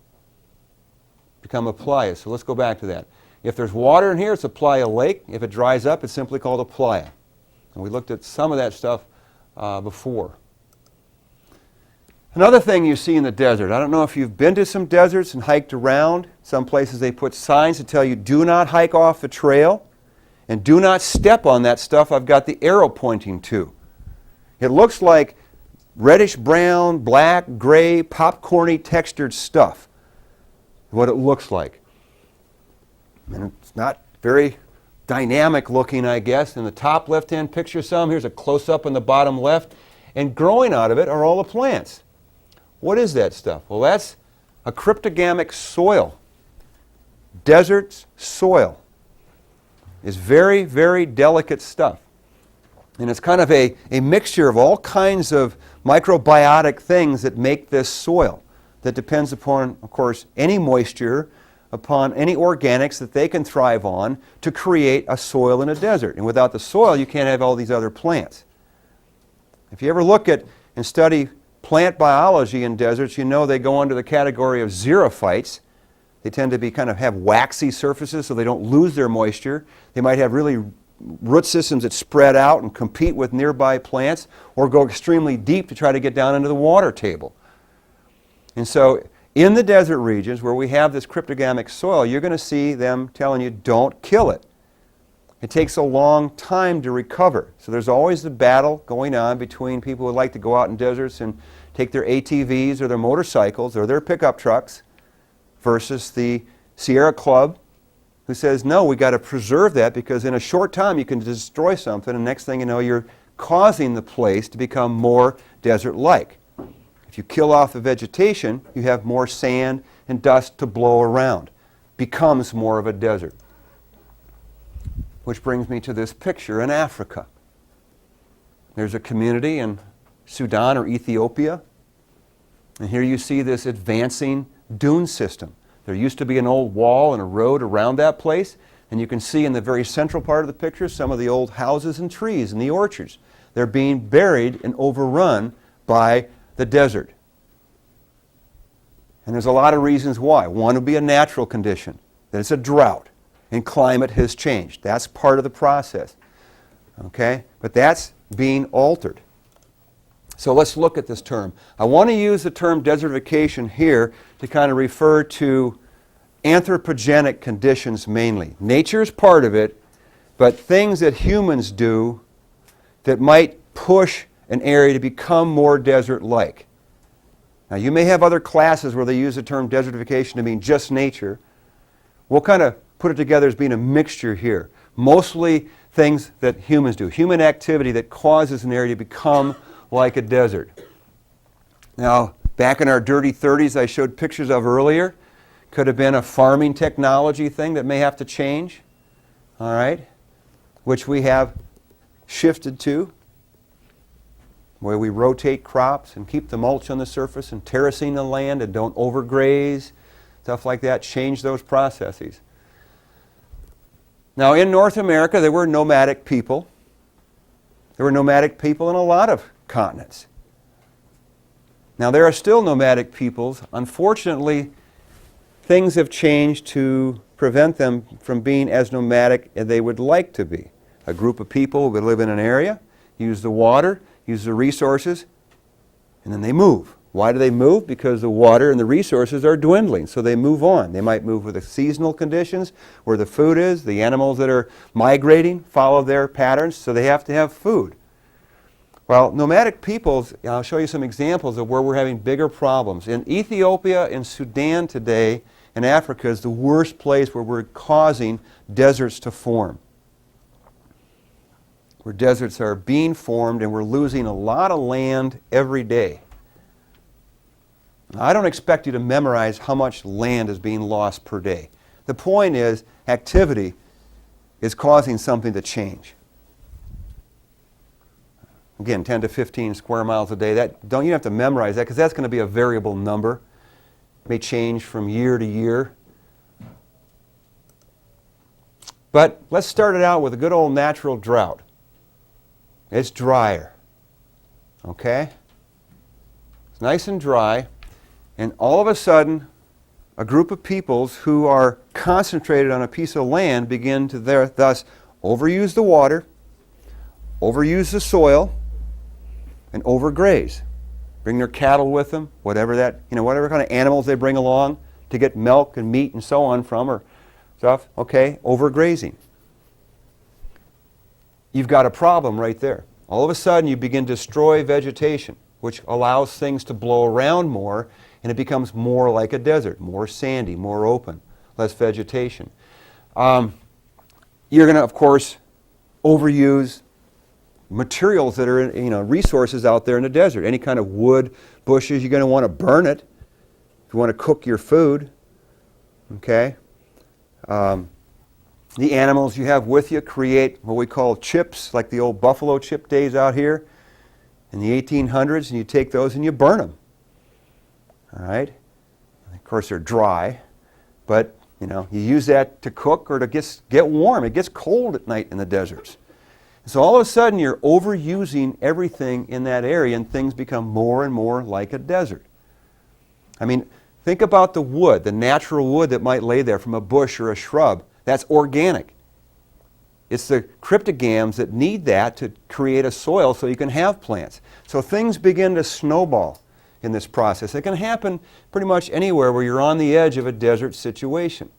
become a playa. So let's go back to that. If there's water in here, it's a playa lake. If it dries up, it's simply called a playa. And we looked at some of that stuff before. Another thing you see in the desert, I don't know if you've been to some deserts and hiked around. Some places they put signs to tell you do not hike off the trail and do not step on that stuff I've got the arrow pointing to. It looks like reddish brown, black, gray, popcorny textured stuff, what it looks like. And it's not very dynamic looking, I guess. In the top left-hand picture here's a close-up in the bottom left, and growing out of it are all the plants. What is that stuff? Well, that's a cryptogamic soil. Desert soil is very, very delicate stuff. And it's kind of a mixture of all kinds of microbiotic things that make this soil that depends upon, of course, any moisture, upon any organics that they can thrive on to create a soil in a desert. And without the soil, you can't have all these other plants. If you ever look at and study plant biology in deserts, they go under the category of xerophytes. They tend to have waxy surfaces so they don't lose their moisture. They might have really root systems that spread out and compete with nearby plants, or go extremely deep to try to get down into the water table. And so In the desert regions where we have this cryptogamic soil, you're going to see them telling you, don't kill it. It takes a long time to recover. So there's always the battle going on between people who like to go out in deserts and take their ATVs or their motorcycles or their pickup trucks versus the Sierra Club who says, no, we got to preserve that because in a short time you can destroy something and next thing you know you're causing the place to become more desert-like. If you kill off the vegetation, you have more sand and dust to blow around. Becomes more of a desert. Which brings me to this picture in Africa. There's a community in Sudan or Ethiopia. And here you see this advancing dune system. There used to be an old wall and a road around that place. And you can see in the very central part of the picture some of the old houses and trees and the orchards. They're being buried and overrun by the desert. And there's a lot of reasons why. One would be a natural condition, that it's a drought and climate has changed. That's part of the process. Okay? But that's being altered. So let's look at this term. I want to use the term desertification here to kind of refer to anthropogenic conditions mainly. Nature is part of it, but things that humans do that might push an area to become more desert-like. Now you may have other classes where they use the term desertification to mean just nature. We'll kind of put it together as being a mixture here. Mostly things that humans do. Human activity that causes an area to become like a desert. Now, back in our dirty 30s I showed pictures of earlier. Could have been a farming technology thing that may have to change. All right? Which we have shifted to. Where we rotate crops and keep the mulch on the surface and terracing the land and don't overgraze. Stuff like that. Change those processes. Now in North America there were nomadic people. There were nomadic people in a lot of continents. Now there are still nomadic peoples. Unfortunately, things have changed to prevent them from being as nomadic as they would like to be. A group of people would live in an area, use the water, use the resources, and then they move. Why do they move? Because the water and the resources are dwindling, so they move on. They might move with the seasonal conditions, where the food is. The animals that are migrating follow their patterns, so they have to have food. Well, nomadic peoples, I'll show you some examples of where we're having bigger problems. In Ethiopia and Sudan today, and Africa is the worst place where we're causing deserts to form. Where deserts are being formed and we're losing a lot of land every day. Now, I don't expect you to memorize how much land is being lost per day. The point is, activity is causing something to change. Again, 10 to 15 square miles a day. You don't have to memorize that because that's going to be a variable number. It may change from year to year. But let's start it out with a good old natural drought. It's drier. Okay? It's nice and dry. And all of a sudden, a group of peoples who are concentrated on a piece of land begin to thus overuse the water, overuse the soil, and overgraze. Bring their cattle with them, whatever kind of animals they bring along to get milk and meat and so on from or stuff. Okay, overgrazing. You've got a problem right there. All of a sudden you begin to destroy vegetation, which allows things to blow around more, and it becomes more like a desert, more sandy, more open, less vegetation. You're going to, of course, overuse materials that are, resources out there in the desert. Any kind of wood, bushes, you're going to want to burn it if you want to cook your food. Okay? The animals you have with you create what we call chips, like the old buffalo chip days out here in the 1800s, and you take those and you burn them. All right? And of course, they're dry, but you use that to cook or to get warm. It gets cold at night in the deserts. So all of a sudden, you're overusing everything in that area, and things become more and more like a desert. I mean, think about the wood, the natural wood that might lay there from a bush or a shrub. That's organic. It's the cryptogams that need that to create a soil so you can have plants. So things begin to snowball. in this process. It can happen pretty much anywhere where you're on the edge of a desert situation.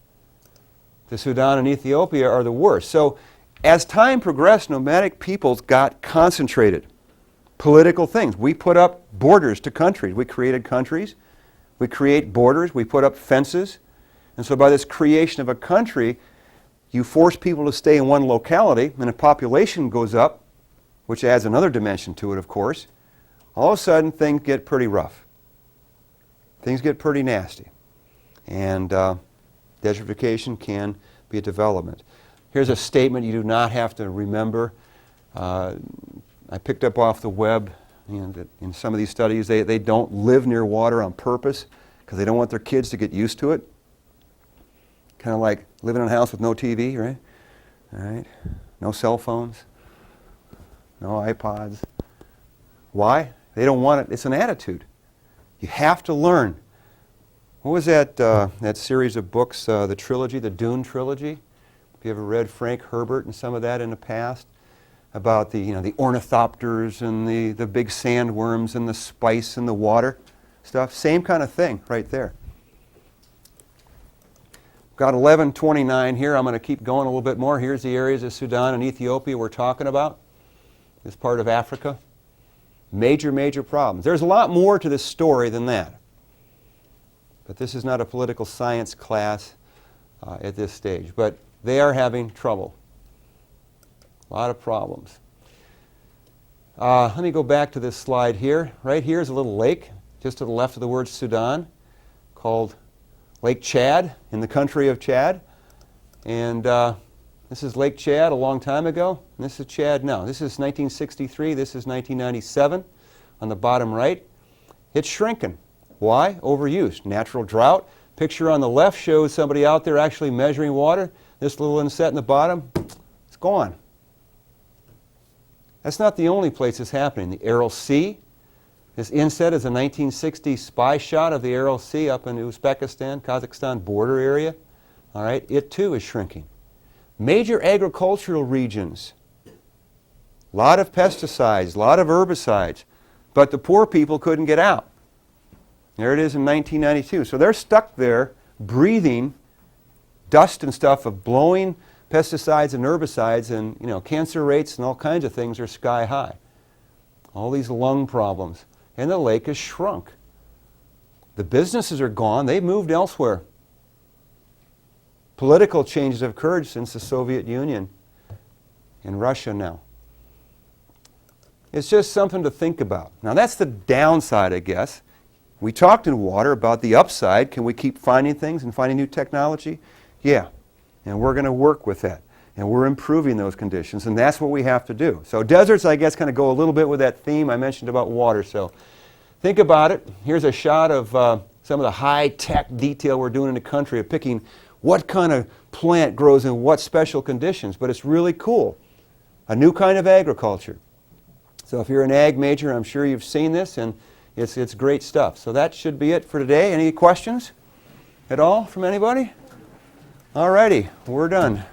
The Sudan and Ethiopia are the worst. So as time progressed, nomadic peoples got concentrated. Political things. We put up borders to countries. We created countries. We create borders. We put up fences. And so by this creation of a country, you force people to stay in one locality, and a population goes up, which adds another dimension to it, of course. All of a sudden, things get pretty rough. Things get pretty nasty. And desertification can be a development. Here's a statement you do not have to remember. I picked up off the web, that in some of these studies, they don't live near water on purpose because they don't want their kids to get used to it. Kind of like living in a house with no TV, right? All right. No cell phones. No iPods. Why? They don't want it. It's an attitude. You have to learn. What was that series of books, the trilogy, the Dune trilogy? Have you ever read Frank Herbert and some of that in the past? About the ornithopters and the big sandworms and the spice and the water stuff. Same kind of thing right there. Got 11:29 here. I'm going to keep going a little bit more. Here's the areas of Sudan and Ethiopia we're talking about. This part of Africa. Major, major problems. There's a lot more to this story than that. But this is not a political science class at this stage. But they are having trouble. A lot of problems. Let me go back to this slide here. Right here is a little lake, just to the left of the word Sudan, called Lake Chad, in the country of Chad. And this is Lake Chad a long time ago. And this is Chad now. This is 1963. This is 1997 on the bottom right. It's shrinking. Why? Overuse. Natural drought. Picture on the left shows somebody out there actually measuring water. This little inset in the bottom, it's gone. That's not the only place it's happening. The Aral Sea. This inset is a 1960 spy shot of the Aral Sea up in Uzbekistan, Kazakhstan border area. All right, it too is shrinking. Major agricultural regions. A lot of pesticides, a lot of herbicides, but the poor people couldn't get out. There it is in 1992. So they're stuck there breathing dust and stuff of blowing pesticides and herbicides, and cancer rates and all kinds of things are sky high. All these lung problems. And the lake has shrunk. The businesses are gone. They've moved elsewhere. Political changes have occurred since the Soviet Union and Russia now. It's just something to think about. Now that's the downside, I guess. We talked in water about the upside. Can we keep finding things and finding new technology? Yeah. And we're going to work with that. And we're improving those conditions, and that's what we have to do. So deserts, I guess, kind of go a little bit with that theme I mentioned about water. So think about it. Here's a shot of some of the high-tech detail we're doing in the country of picking what kind of plant grows in what special conditions. But it's really cool. A new kind of agriculture. So if you're an ag major, I'm sure you've seen this, and it's great stuff. So that should be it for today. Any questions at all from anybody? All righty, we're done.